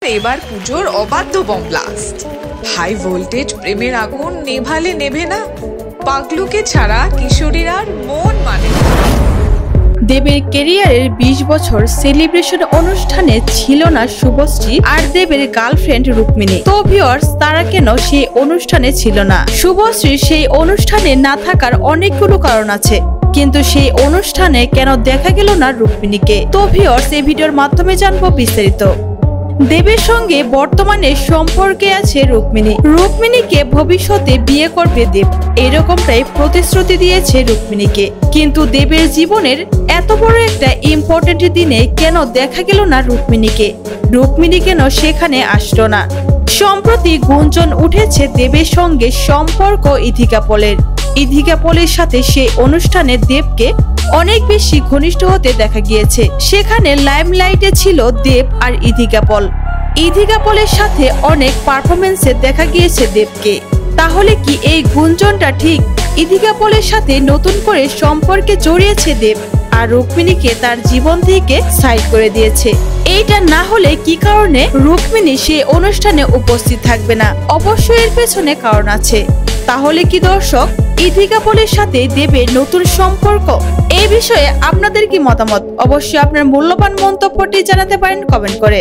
এবার পুজোর অবাধ্য বম ব্লাস্ট। হাই ভোল্টেজ প্রেমের আগুন নেভালে নেভে না, পাগলুকে ছাড়া কিশোরীর আর মন মানে না। দেবের ক্যারিয়ারের 20 বছর সেলিব্রেশন অনুষ্ঠানে ছিল না শুভশ্রী আর দেবের গার্লফ্রেন্ড রুক্মিণী। তো ভিউয়ার্স, তারা কেন সেই অনুষ্ঠানে ছিল না? শুভশ্রীর সেই অনুষ্ঠানে না থাকার অনেকগুলো কারণ আছে, কিন্তু সেই অনুষ্ঠানে কেন দেখা গেল না রুক্মিণীকে? তো ভিউয়ার্স, এই ভিডিওর মাধ্যমে জানবো বিস্তারিত। দেবের সঙ্গে বর্তমানে সম্পর্কে আছে রুক্মিণী। রুক্মিণীকে ভবিষ্যতে বিয়ে করবে দেব, এরকমটাই প্রতিশ্রুতি দিয়েছে রুক্মিণীকে। কিন্তু দেবের জীবনের এত বড় একটা ইম্পর্টেন্ট দিনে কেন দেখা গেল না রুক্মিণীকে? রুক্মিণী কেন সেখানে আসলো না? সম্প্রতি গুঞ্জন উঠেছে দেবের সঙ্গে সম্পর্ক ইথিকা পলের। ইথিকা পলের সাথে সেই অনুষ্ঠানে দেবকে অনেক বেশি ঘনিষ্ঠ হতে দেখা গিয়েছে। সেখানে লাইমলাইটে ছিল দেব আর ইথিকা পল। ইথিকা পলের সাথে অনেক পারফরমেন্সে দেখা গিয়েছে দেবকে। তাহলে কি এই গুঞ্জনটা ঠিক? ইথিকা পলের সাথে নতুন করে সম্পর্কে জড়িয়েছে দেব আর রুক্মিণীকে তার জীবন থেকে সাইড করে দিয়েছে। এইটা না হলে কি কারণে রুক্মিণী সেই অনুষ্ঠানে উপস্থিত থাকবে না? অবশ্যই এর পেছনে কারণ আছে। তাহলে কি দর্শক, ইথিকা পলের সাথে দেবের নতুন সম্পর্ক? এই বিষয়ে আপনাদের কি মতামত? অবশ্যই আপনার মূল্যবান মন্তব্যটি জানাতে পারেন কমেন্ট করে।